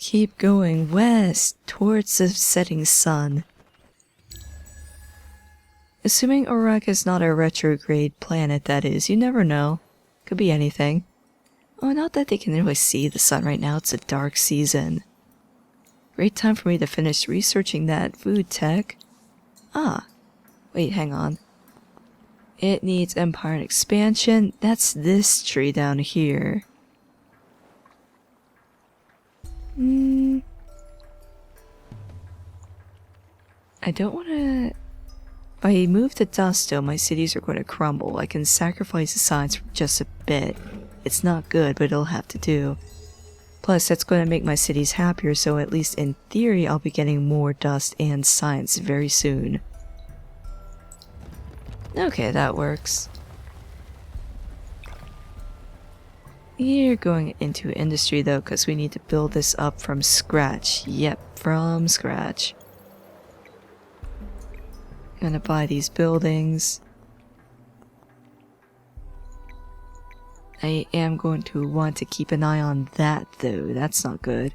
Keep going west towards the setting sun. Assuming Orak is not a retrograde planet, that is, you never know. Could be anything. Oh, not that they can really see the sun right now, it's a dark season. Great time for me to finish researching that food tech. Ah, wait, hang on. It needs empire and expansion. That's this tree down here. I don't want to... If I move to dust, though, my cities are going to crumble. I can sacrifice the science for just a bit. It's not good, but it'll have to do. Plus, that's going to make my cities happier, so at least in theory, I'll be getting more dust and science very soon. Okay, that works. You're going into industry, though, because we need to build this up from scratch. Yep, from scratch. Gonna buy these buildings. I am going to want to keep an eye on that, though. That's not good.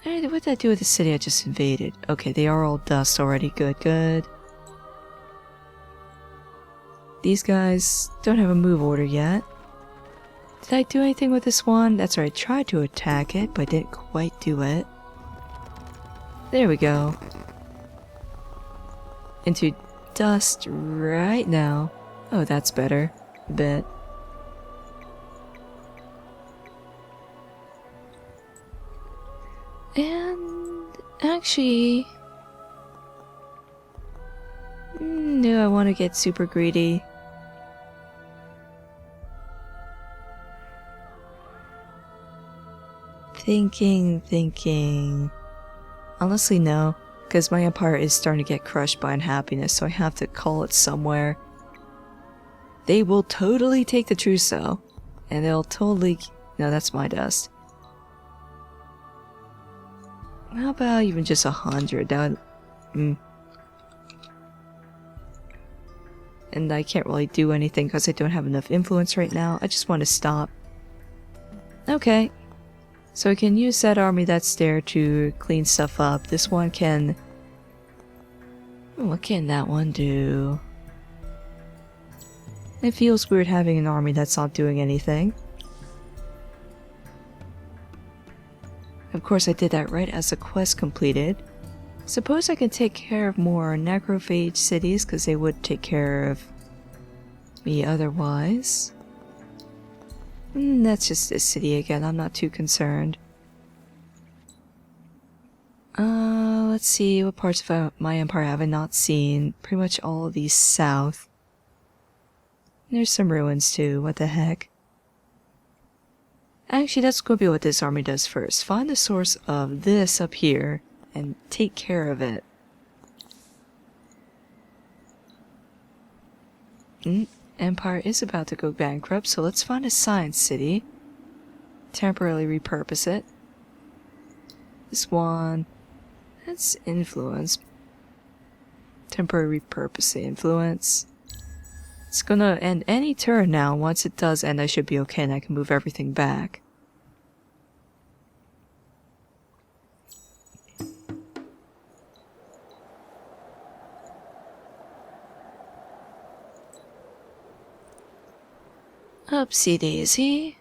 What did I do with the city I just invaded? Okay, they are all dust already. Good, good. These guys don't have a move order yet. Did I do anything with this one? That's right, I tried to attack it, but didn't quite do it. There we go. Into dust right now. Oh, that's better. A bit. And actually... no, I want to get super greedy. Thinking. Honestly, no. Because my empire is starting to get crushed by unhappiness, so I have to call it somewhere. They will totally take the trousseau. And they'll totally... no, that's my dust. How about even just 100? That would... And I can't really do anything because I don't have enough influence right now. I just want to stop. Okay. So I can use that army that's there to clean stuff up. This one can... what can that one do? It feels weird having an army that's not doing anything. Of course I did that right as the quest completed. Suppose I can take care of more necrophage cities because they would take care of me otherwise. That's just this city again, I'm not too concerned. Let's see, what parts of my empire have I not seen? Pretty much all of these south. There's some ruins too, what the heck. Actually, that's going to be what this army does first. Find the source of this up here and take care of it. Empire is about to go bankrupt, so let's find a science city. Temporarily repurpose it. This one... that's influence. Temporary repurpose the influence. It's gonna end any turn now. Once it does end, I should be okay and I can move everything back. Upsie daisy.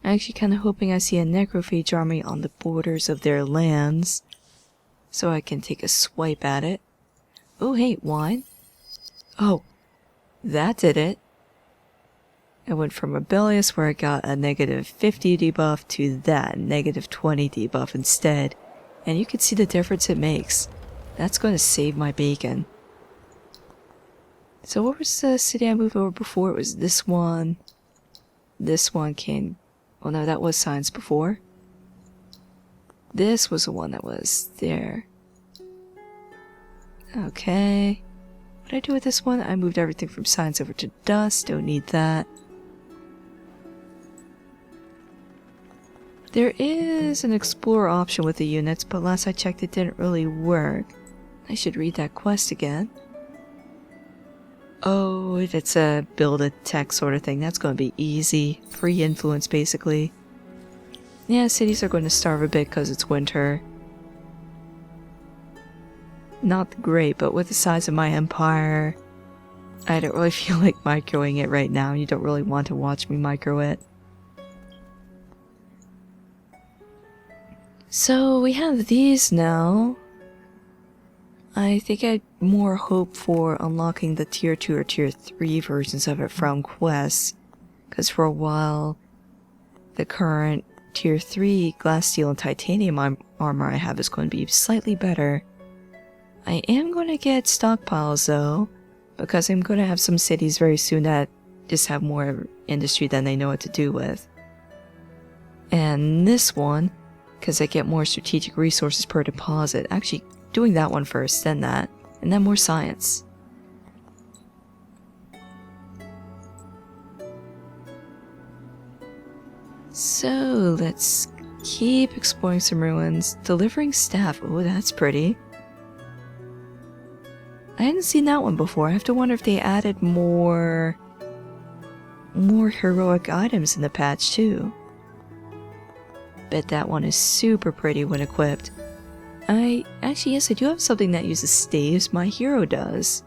I'm actually kind of hoping I see a necrophage army on the borders of their lands, so I can take a swipe at it. Oh hey, wine. Oh, that did it. I went from rebellious, where I got a -50 debuff, to that -20 debuff instead, and you can see the difference it makes. That's going to save my bacon. So what was the city I moved over before? It was this one. This one came... oh no, that was science before. This was the one that was there. Okay. What did I do with this one? I moved everything from science over to dust. Don't need that. There is an explorer option with the units, but last I checked it didn't really work. I should read that quest again. Oh, if it's a build a tech sort of thing, that's going to be easy. Free influence, basically. Yeah, cities are going to starve a bit because it's winter. Not great, but with the size of my empire, I don't really feel like microing it right now. You don't really want to watch me micro it. So we have these now. I think I had more hope for unlocking the tier 2 or tier 3 versions of it from quests, because for a while the current tier 3 glass, steel, and titanium armor I have is going to be slightly better. I am going to get stockpiles though, because I'm going to have some cities very soon that just have more industry than they know what to do with. And this one, because I get more strategic resources per deposit. Actually, doing that one first, then that, and then more science. So let's keep exploring some ruins. Delivering staff. Oh, that's pretty. I hadn't seen that one before. I have to wonder if they added more heroic items in the patch too. Bet that one is super pretty when equipped. Actually, yes, I do have something that uses staves. My hero does.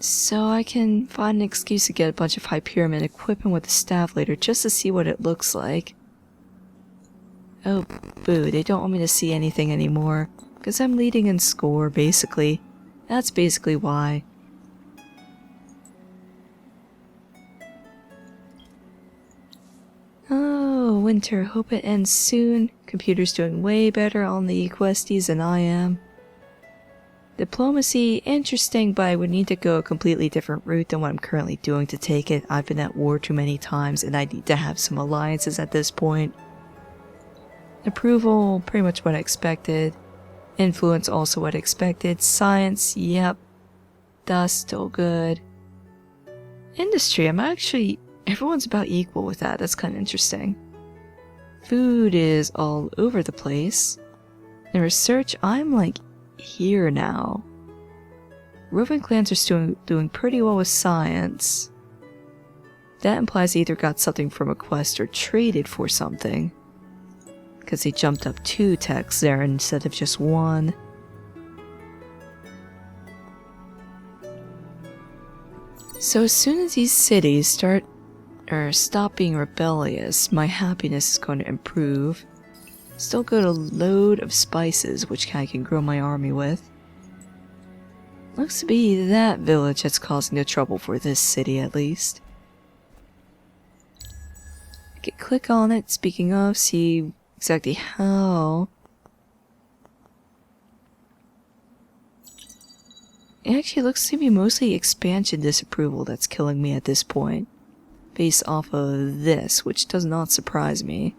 So I can find an excuse to get a bunch of Hyperion and equip him with the staff later just to see what it looks like. Oh, boo, they don't want me to see anything anymore. Because I'm leading in score, basically. That's basically why. Oh, winter. Hope it ends soon. Computer's doing way better on the questies than I am. Diplomacy, interesting, but I would need to go a completely different route than what I'm currently doing to take it. I've been at war too many times and I need to have some alliances at this point. Approval, pretty much what I expected. Influence, also what I expected. Science, yep. That's still good. Industry, everyone's about equal with that. That's kind of interesting. Food is all over the place. In research, I'm like here now. Roving clans are still doing pretty well with science. That implies they either got something from a quest or traded for something. Because they jumped up 2 techs there instead of just 1. So as soon as these cities stop being rebellious, my happiness is going to improve. Still got a load of spices, which I can grow my army with. Looks to be that village that's causing the trouble for this city, at least. I can click on it, speaking of, see exactly how. It actually looks to be mostly expansion disapproval that's killing me at this point. Based off of this, which does not surprise me.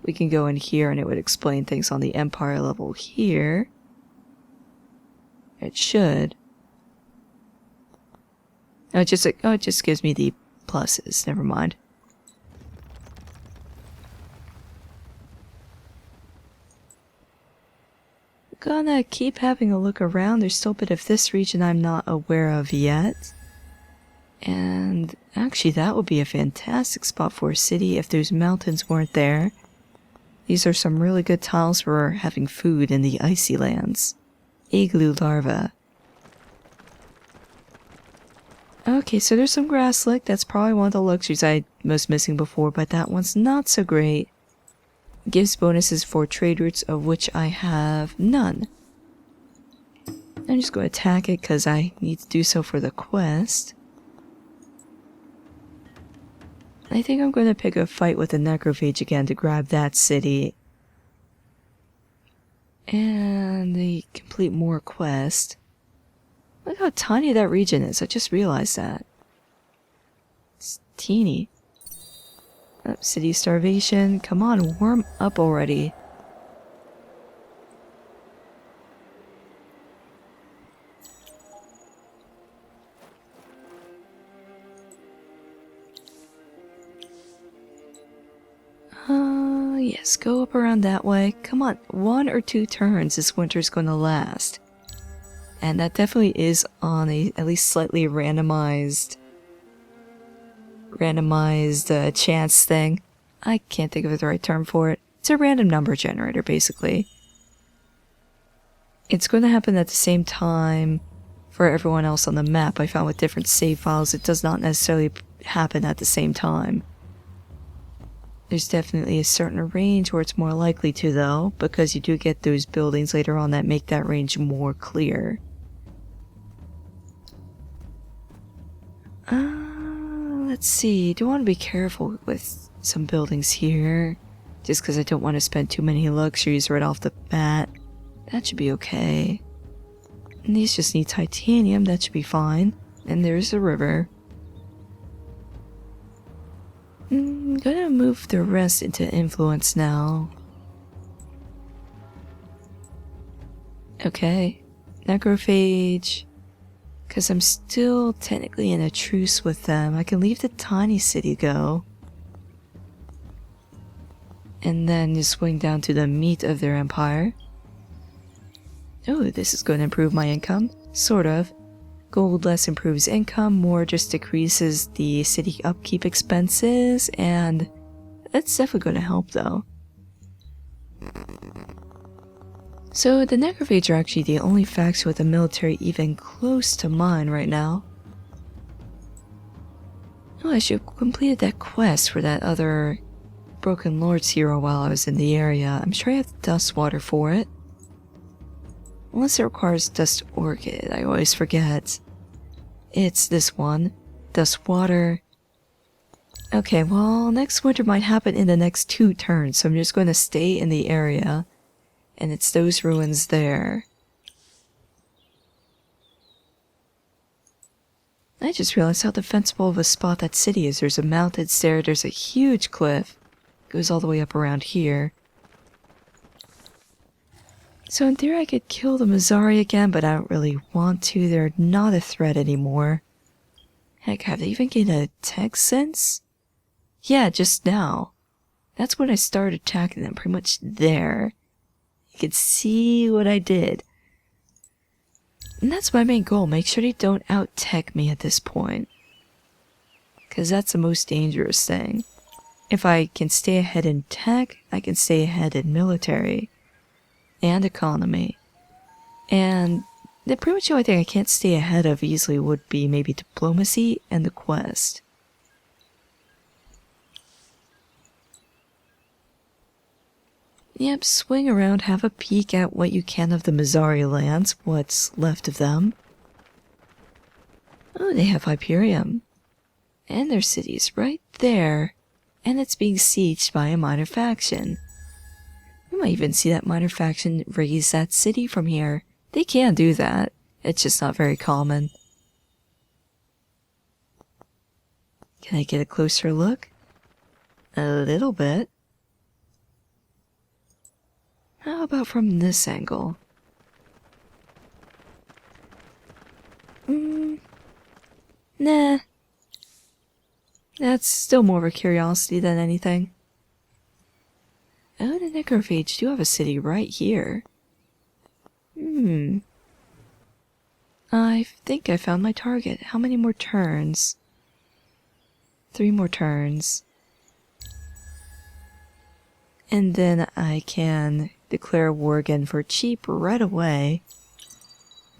We can go in here and it would explain things on the Empire level here. It should. Oh, it just gives me the pluses. Never mind. Gonna keep having a look around. There's still a bit of this region I'm not aware of yet. And actually that would be a fantastic spot for a city if those mountains weren't there. These are some really good tiles for having food in the icy lands. Igloo larva. Okay, so there's some grass lick. That's probably one of the luxuries I was missing before, but that one's not so great. Gives bonuses for trade routes, of which I have none. I'm just going to attack it because I need to do so for the quest. I think I'm going to pick a fight with the necrophage again to grab that city. And the complete more quest. Look how tiny that region is. I just realized that. It's teeny. Oh, city starvation. Come on, warm up already. Yes, go up around that way. Come on, 1 or 2 turns this winter's gonna last. And that definitely is on a at least slightly randomized chance thing. I can't think of the right term for it. It's a random number generator, basically. It's going to happen at the same time for everyone else on the map. I found with different save files, it does not necessarily happen at the same time. There's definitely a certain range where it's more likely to, though, because you do get those buildings later on that make that range more clear. Let's see. Do want to be careful with some buildings here, just because I don't want to spend too many luxuries right off the bat. That should be okay. And these just need titanium. That should be fine. And there's a river. I'm gonna move the rest into influence now. Okay. Necrophage. Because I'm still technically in a truce with them. I can leave the tiny city go. And then just swing down to the meat of their empire. Oh, this is going to improve my income. Sort of. Gold less improves income, more just decreases the city upkeep expenses, and that's definitely going to help though. So the Necrophage are actually the only faction with a military even close to mine right now. Oh, I should have completed that quest for that other Broken Lords hero while I was in the area. I'm sure I have dust water for it. Unless it requires dust orchid, I always forget. It's this one. Dust water. Okay, well, next winter might happen in the next 2 turns, so I'm just going to stay in the area. And it's those ruins there. I just realized how defensible of a spot that city is. There's a mounted stair, there's a huge cliff. Goes all the way up around here. So in theory I could kill the Mazzari again, but I don't really want to. They're not a threat anymore. Heck, have they even gained a tech sense? Yeah, just now. That's when I started attacking them, pretty much there. You can see what I did. And that's my main goal, make sure they don't out-tech me at this point. Because that's the most dangerous thing. If I can stay ahead in tech, I can stay ahead in military. And economy. And pretty much the only thing I can't stay ahead of easily would be maybe diplomacy and the quest. Yep, swing around, have a peek at what you can of the Mazzari lands, what's left of them. Oh, they have Hyperium. And their city's right there. And it's being sieged by a minor faction. You might even see that minor faction raise that city from here. They can do that. It's just not very common. Can I get a closer look? A little bit. How about from this angle? Nah. That's still more of a curiosity than anything. Oh, the Necrophage do have a city right here. I think I found my target. How many more turns? 3 more turns. And then I can declare war again for cheap right away.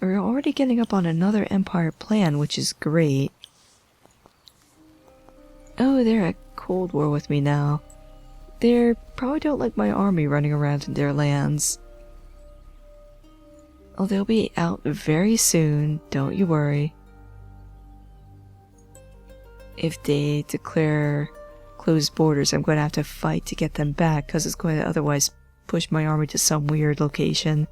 We're already getting up on another empire plan, which is great. Oh, they're at Cold War with me now. They probably don't like my army running around in their lands. Oh, they'll be out very soon, don't you worry. If they declare closed borders, I'm going to have to fight to get them back, because it's going to otherwise push my army to some weird location.